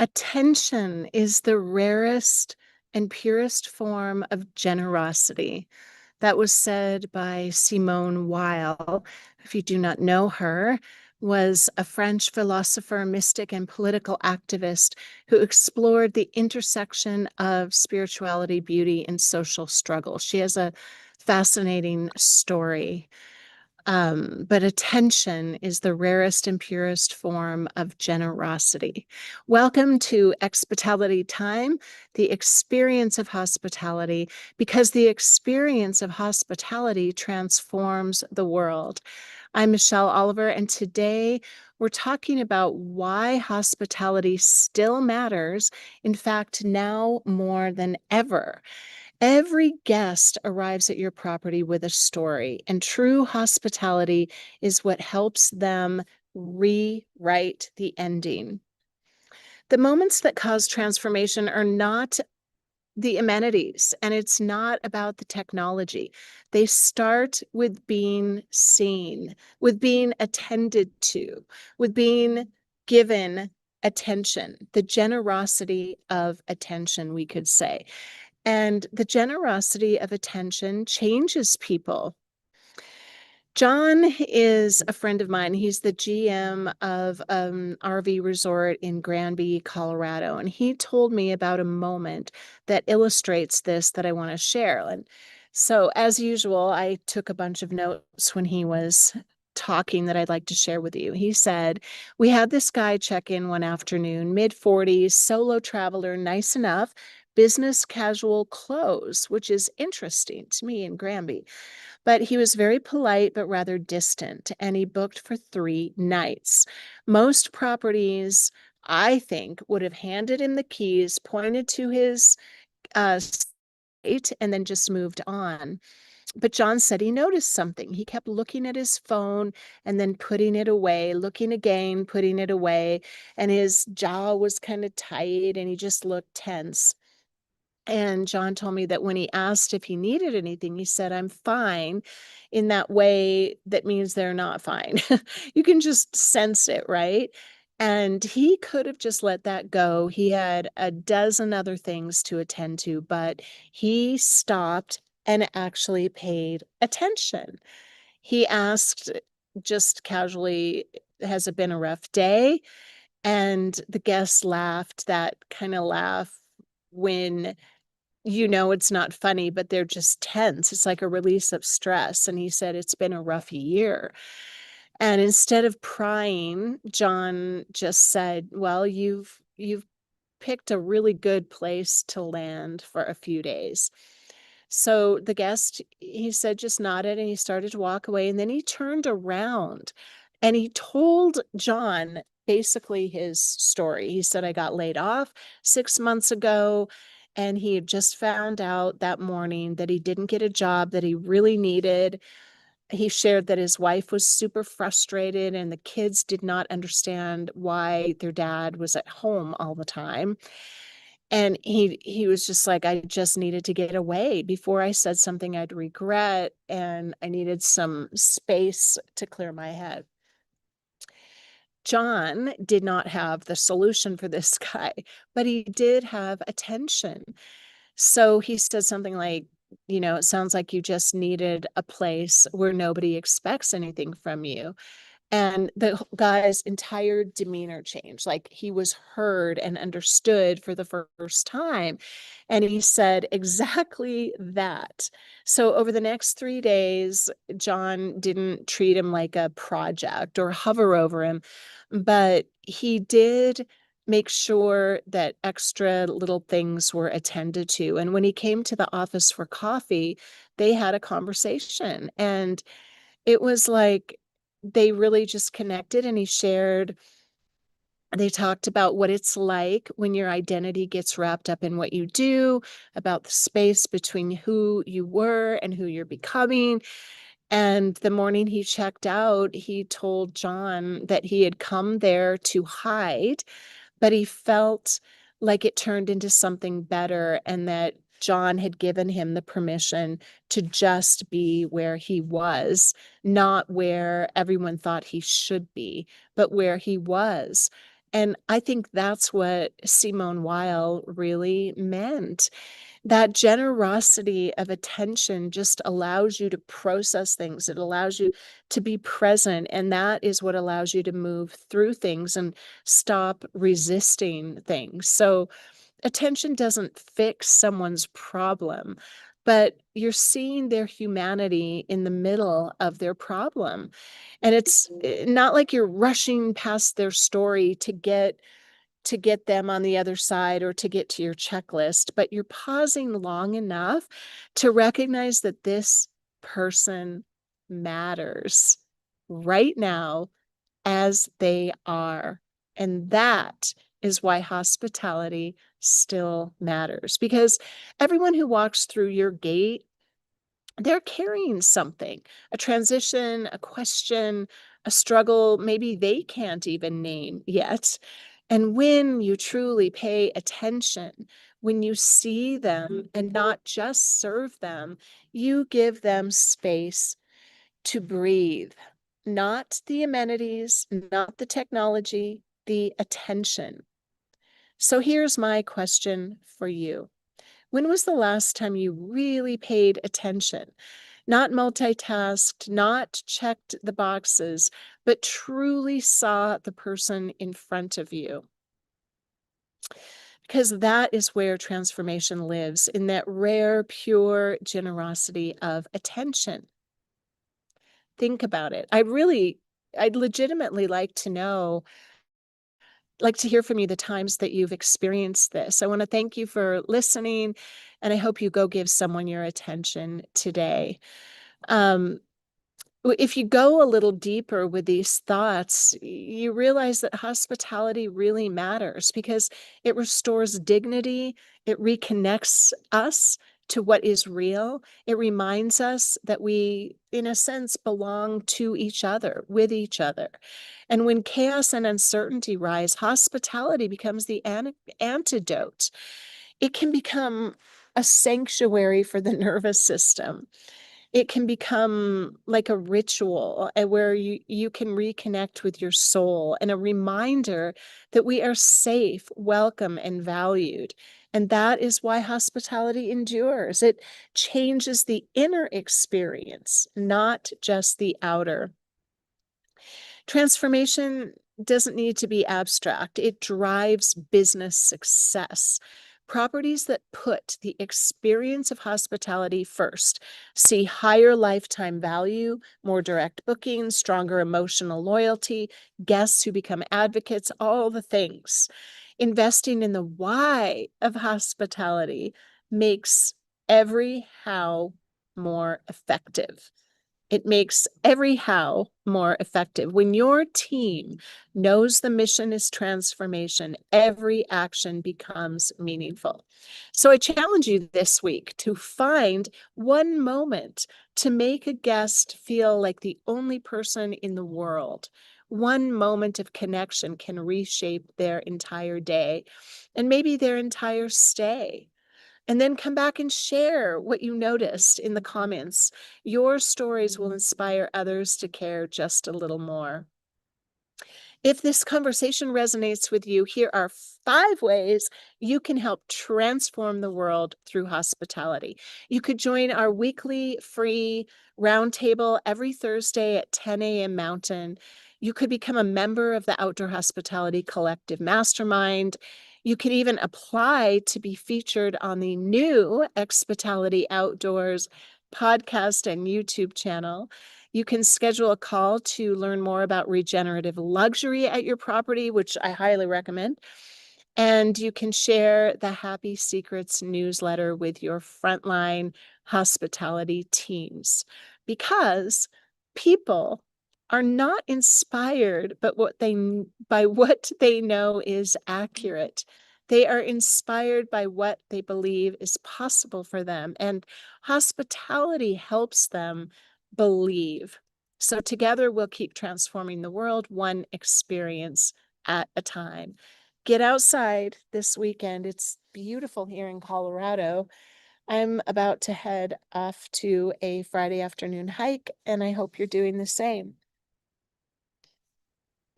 Attention is the rarest and purest form of generosity. That was said by Simone Weil. If you do not know her, was a French philosopher, mystic, and political activist who explored the intersection of spirituality, beauty, and social struggle. She has a fascinating story. But attention is the rarest and purest form of generosity. Welcome to Expitality Time, the experience of hospitality, because the experience of hospitality transforms the world. I'm Michelle Oliver, and today we're talking about why hospitality still matters, in fact, now more than ever. Every guest arrives at your property with a story, and true hospitality is what helps them rewrite the ending. The moments that cause transformation are not the amenities, and it's not about the technology. They start with being seen, with being attended to, with being given attention, the generosity of attention, we could say. And the generosity of attention changes people. John is a friend of mine. He's the GM of an RV resort in Granby, Colorado. And he told me about a moment that illustrates this that I want to share. And so, as usual, I took a bunch of notes when he was talking that I'd like to share with you. He said, we had this guy check in one afternoon, mid-40s, solo traveler, nice enough, business casual clothes, which is interesting to me in Granby. But he was very polite, but rather distant, and he booked for 3 nights. Most properties, I think, would have handed him the keys, pointed to his state, and then just moved on. But John said he noticed something. He kept looking at his phone and then putting it away, looking again, putting it away, and his jaw was kind of tight and he just looked tense. And John told me that when he asked if he needed anything, he said, I'm fine. In that way, that means they're not fine. You can just sense it, right? And he could have just let that go. He had a dozen other things to attend to, but he stopped and actually paid attention. He asked just casually, has it been a rough day? And the guests laughed, that kind of laugh when it's not funny, but they're just tense. It's like a release of stress. And he said, it's been a rough year. And instead of prying, John just said, well, you've picked a really good place to land for a few days. So the guest, he said, just nodded and he started to walk away. And then he turned around and he told John basically his story. He said, I got laid off 6 months ago. And he had just found out that morning that he didn't get a job that he really needed. He shared that his wife was super frustrated and the kids did not understand why their dad was at home all the time. And he was just like, I just needed to get away before I said something I'd regret, and I needed some space to clear my head. John did not have the solution for this guy, but he did have attention. So he said something like, it sounds like you just needed a place where nobody expects anything from you. And the guy's entire demeanor changed. Like he was heard and understood for the first time. And he said exactly that. So over the next 3 days, John didn't treat him like a project or hover over him, but he did make sure that extra little things were attended to. And when he came to the office for coffee, they had a conversation. And it was like they really just connected, and they talked about what it's like when your identity gets wrapped up in what you do, about the space between who you were and who you're becoming. And the morning he checked out, he told John that he had come there to hide, but he felt like it turned into something better, and that John had given him the permission to just be where he was, not where everyone thought he should be, but where he was. And I think that's what Simone Weil really meant. That generosity of attention just allows you to process things. It allows you to be present. And that is what allows you to move through things and stop resisting things. So attention doesn't fix someone's problem, but you're seeing their humanity in the middle of their problem. And it's not like you're rushing past their story to get them on the other side or to get to your checklist, but you're pausing long enough to recognize that this person matters right now as they are. And that is why hospitality still matters, because everyone who walks through your gate, they're carrying something, a transition, a question, a struggle maybe they can't even name yet. And when you truly pay attention, when you see them and not just serve them, you give them space to breathe, not the amenities, not the technology, the attention. So here's my question for you. When was the last time you really paid attention? Not multitasked, not checked the boxes, but truly saw the person in front of you. Because that is where transformation lives, in that rare, pure generosity of attention. Think about it. I'd legitimately like to hear from you the times that you've experienced this. I want to thank you for listening, and I hope you go give someone your attention today. Um, if you go a little deeper with these thoughts, you realize that hospitality really matters because it restores dignity, it reconnects us to what is real. It reminds us that we, in a sense, belong to each other, with each other. And when chaos and uncertainty rise, hospitality becomes the antidote. It can become a sanctuary for the nervous system. It can become like a ritual where you can reconnect with your soul, and a reminder that we are safe, welcome, and valued. And that is why hospitality endures. It changes the inner experience, not just the outer. Transformation doesn't need to be abstract. It drives business success. Properties that put the experience of hospitality first see higher lifetime value, more direct bookings, stronger emotional loyalty, guests who become advocates, all the things. Investing in the why of hospitality makes every how more effective. It makes every how more effective. When your team knows the mission is transformation, every action becomes meaningful. So I challenge you this week to find one moment to make a guest feel like the only person in the world. One moment of connection can reshape their entire day and maybe their entire stay. And then come back and share what you noticed in the comments. Your stories will inspire others to care just a little more. If this conversation resonates with you, here are 5 ways you can help transform the world through hospitality. You could join our weekly free roundtable every Thursday at 10 a.m. Mountain. You could become a member of the Outdoor Hospitality Collective Mastermind. You could even apply to be featured on the new Expitality Outdoors podcast and YouTube channel. You can schedule a call to learn more about regenerative luxury at your property, which I highly recommend. And you can share the Happy Secrets newsletter with your frontline hospitality teams, because people are not inspired by what they know is accurate. They are inspired by what they believe is possible for them, and hospitality helps them believe. So together we'll keep transforming the world one experience at a time. Get outside this weekend. It's beautiful here in Colorado. I'm about to head off to a Friday afternoon hike, and I hope you're doing the same.